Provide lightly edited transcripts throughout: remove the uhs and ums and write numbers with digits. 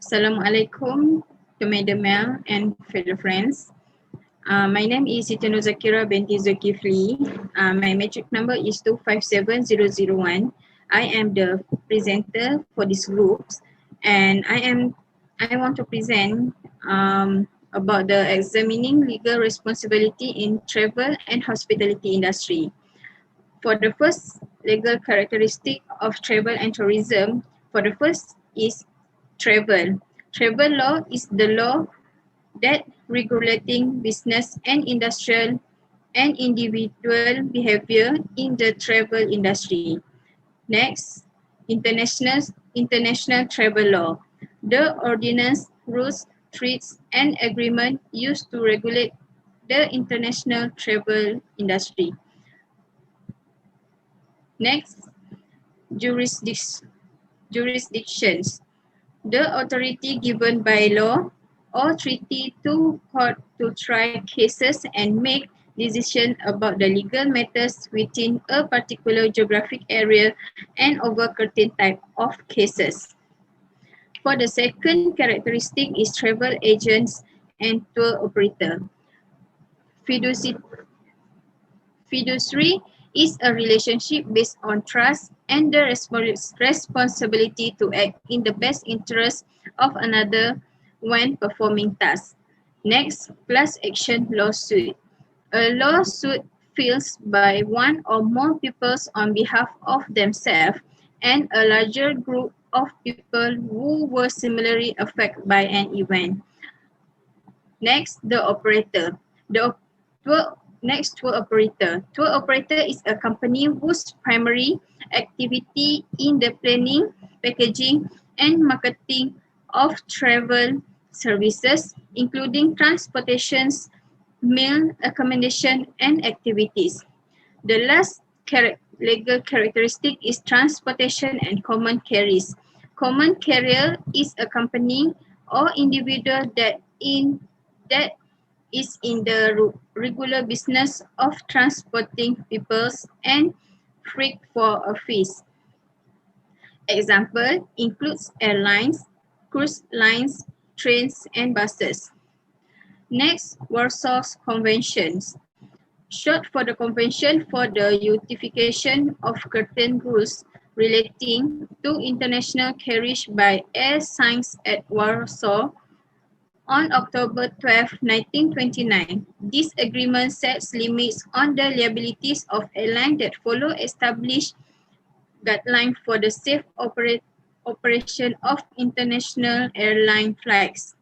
Assalamualaikum to Madam Mel and fellow friends. My name is Siti Nur Zakira binti Zulkifli. My matric number is 257001. I am the presenter for this group, and I want to present about the examining legal responsibility in travel and hospitality industry. For the first legal characteristic of travel and tourism, for the first is travel. Travel law is the law that regulating business and industrial and individual behavior in the travel industry. Next, international travel law. The ordinance, rules, treaties, and agreement used to regulate the international travel industry. Next, jurisdictions. The authority given by law or treaty to court to try cases and make decisions about the legal matters within a particular geographic area and over certain type of cases. For the second characteristic is travel agents and tour operator. Fiduciary is a relationship based on trust and the responsibility to act in the best interest of another when performing tasks. Next, class action lawsuit. A lawsuit filed by one or more people on behalf of themselves and a larger group of people who were similarly affected by an event. Next, the operator. Tour operator. Tour operator is a company whose primary activity in the planning, packaging, and marketing of travel services, including transportations, meal, accommodation, and activities. The last legal characteristic is transportation and common carriers. Common carrier is a company or individual that is in the regular business of transporting people and freight for a fee. Example includes airlines, cruise lines, trains, and buses. Next, Warsaw Conventions. Short for the Convention for the Unification of Certain Rules relating to international carriage by air signed at Warsaw on October 12, 1929. This agreement sets limits on the liabilities of airlines that follow established guidelines for the safe operation of international airline flights.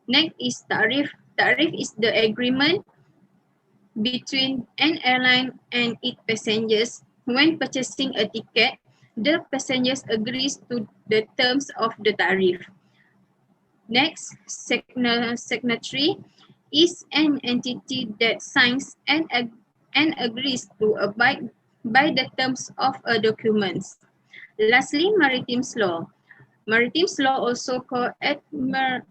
Next is tariff. Tariff is the agreement between an airline and its passengers. When purchasing a ticket, the passengers agrees to the terms of the tariff. Next, signatory is an entity that signs and agrees to abide by the terms of a document. Lastly, maritime law. Maritime law, also called admiralty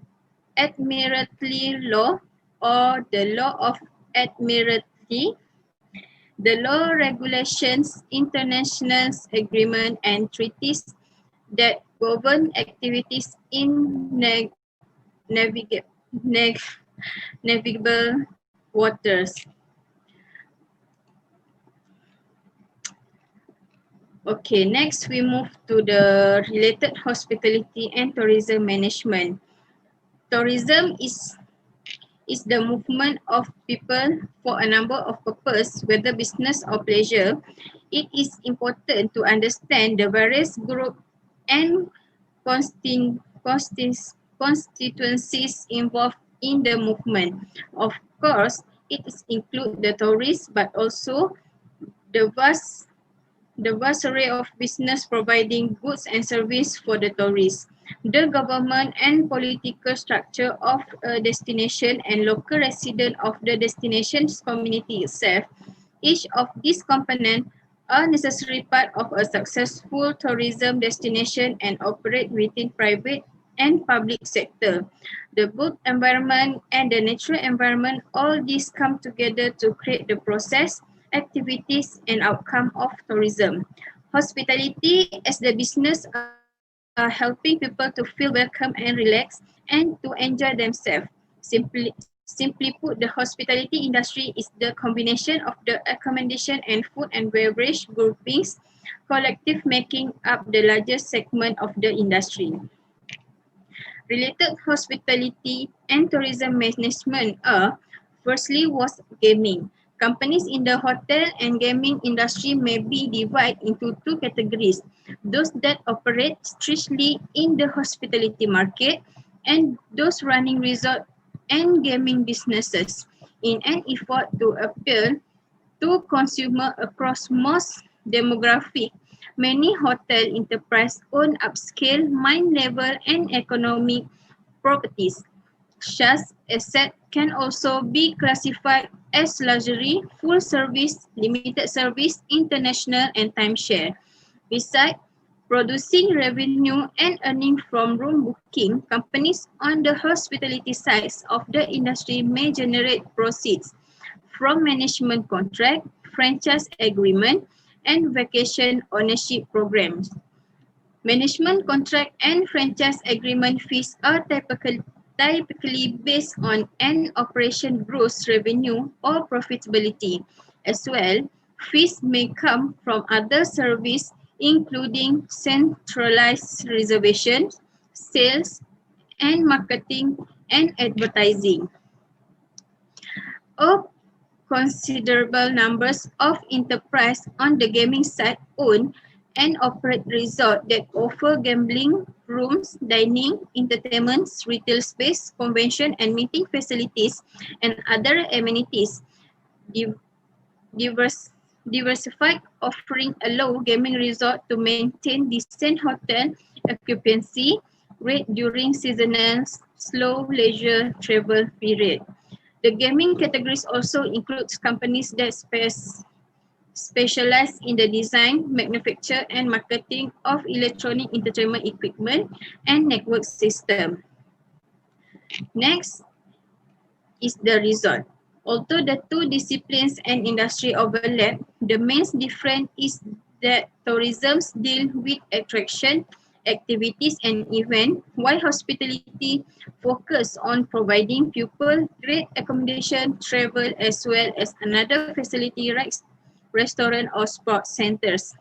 law or the law of admiralty. The law regulations international agreements and treaties that govern activities in navigable waters. Okay, next we move to the related hospitality and tourism management. Tourism is the movement of people for a number of purposes, whether business or pleasure. It is important to understand the various groups and constituencies involved in the movement. Of course, it includes the tourists, but also the vast array of business providing goods and services for the tourists. The government and political structure of a destination and local resident of the destination's community itself. Each of these components are necessary part of a successful tourism destination and operate within private and public sector. The built environment and the natural environment, all these come together to create the process, activities and outcome of tourism. Hospitality as the business are helping people to feel welcome and relaxed and to enjoy themselves. Simply put, the hospitality industry is the combination of the accommodation and food and beverage groupings, collective making up the largest segment of the industry. Related hospitality and tourism management are, firstly was gaming. Companies in the hotel and gaming industry may be divided into two categories: those that operate strictly in the hospitality market and those running resort and gaming businesses in an effort to appeal to consumers across most demographics. Many hotel enterprises own upscale, mine-level, and economic properties. Such assets can also be classified as luxury, full service, limited service, international, and timeshare. Besides producing revenue and earning from room booking, companies on the hospitality sides of the industry may generate proceeds from management contract, franchise agreement, and vacation ownership programs. Management contract and franchise agreement fees are typically based on an operation gross revenue or profitability. As well, fees may come from other services including centralized reservations, sales, and marketing and advertising. A considerable numbers of enterprises on the gaming side own and operate resorts that offer gambling rooms, dining, entertainments, retail space, convention and meeting facilities, and other amenities. Diversified offering allow gaming resort to maintain decent hotel occupancy rate during seasonal slow leisure travel period. The gaming categories also includes companies that specialize in the design, manufacture, and marketing of electronic entertainment equipment and network system. Next is the resort. Although the two disciplines and industry overlap, the main difference is that tourism deals with attraction, activities, and events, while hospitality focuses on providing people great accommodation, travel, as well as another facility like restaurant or sports centers.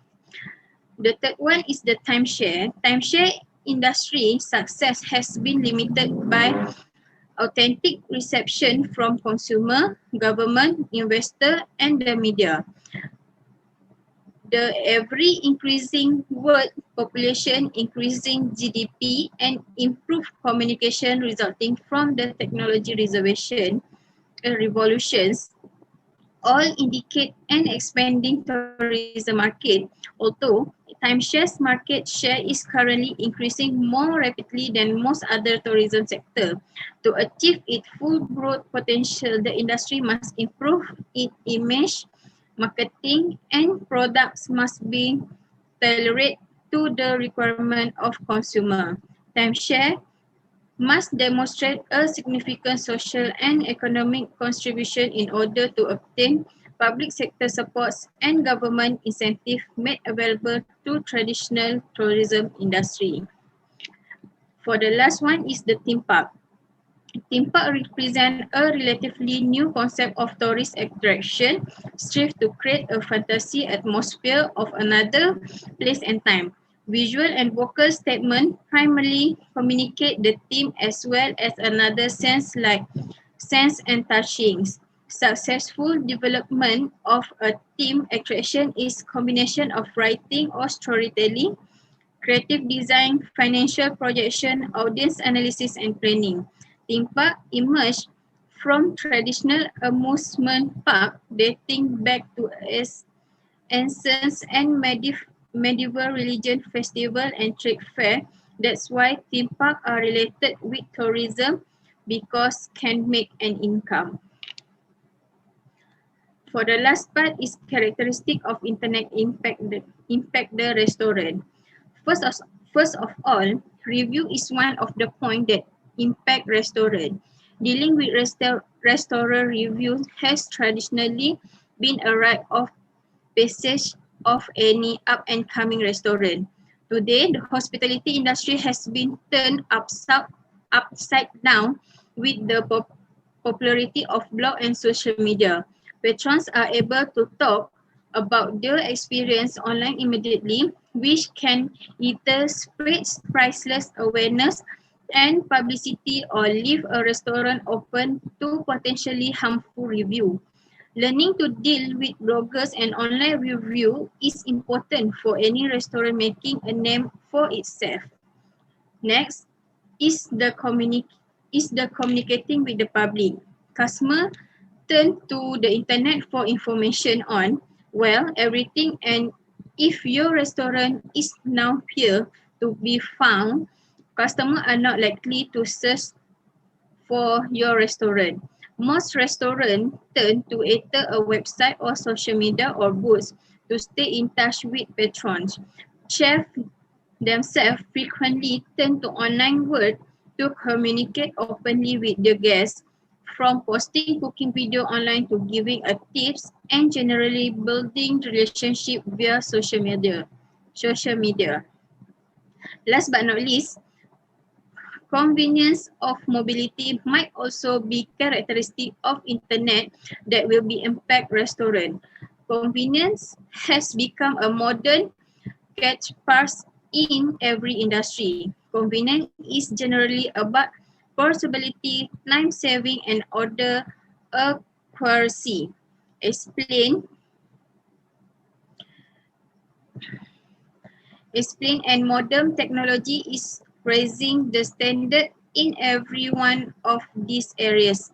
The third one is the timeshare. Timeshare industry success has been limited by authentic reception from consumer, government, investor, and the media. The ever increasing world population, increasing GDP, and improved communication resulting from the technology revolutions all indicate an expanding tourism market, although timeshare's market share is currently increasing more rapidly than most other tourism sectors. To achieve its full growth potential, the industry must improve its image, marketing, and products must be tailored to the requirement of consumer. Timeshare must demonstrate a significant social and economic contribution in order to obtain public sector supports and government incentives made available to traditional tourism industry. For the last one is the theme park. Theme park represent a relatively new concept of tourist attraction, strive to create a fantasy atmosphere of another place and time. Visual and vocal statement primarily communicate the theme as well as another sense like sense and touchings. Successful development of a theme attraction is combination of writing or storytelling, creative design, financial projection, audience analysis, and planning. Theme park emerged from traditional amusement park dating back to ancients and medieval religion festival and trade fair. That's why theme parks are related with tourism because can make an income. For the last part is characteristic of internet impact the restaurant. First of all, review is one of the points that impact restaurant. Dealing with restaurant reviews has traditionally been a rite of passage of any up and coming restaurant. Today, the hospitality industry has been turned upside down with the popularity of blog and social media. Patrons are able to talk about their experience online immediately, which can either spread priceless awareness and publicity or leave a restaurant open to potentially harmful review. Learning to deal with bloggers and online review is important for any restaurant making a name for itself. Next is the communicating with the public. Customer turn to the internet for information on, well, everything, and if your restaurant is now here to be found, customers are not likely to search for your restaurant. Most restaurants turn to either a website or social media or booths to stay in touch with patrons. Chefs themselves frequently turn to online world to communicate openly with their guests, from posting cooking video online to giving a tips and generally building relationship via social media. Social media. Last but not least, convenience of mobility might also be characteristic of internet that will be impact restaurant. Convenience has become a modern catchphrase in every industry. Convenience is generally about portability, time saving, and order accuracy. Explain, explain, and modern technology is raising the standard in every one of these areas.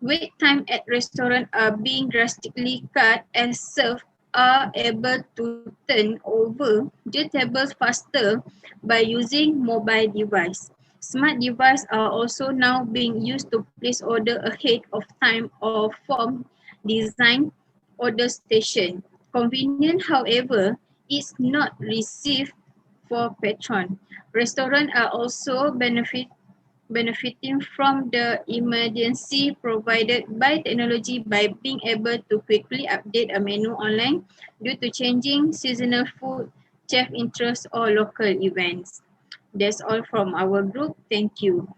Wait time at restaurants are being drastically cut as servers are able to turn over the tables faster by using mobile device. Smart devices are also now being used to place order ahead of time or from design order station. Convenient, however, is not received for patron. Restaurants are also benefiting from the emergency provided by technology by being able to quickly update a menu online due to changing seasonal food, chef interest or local events. That's all from our group. Thank you.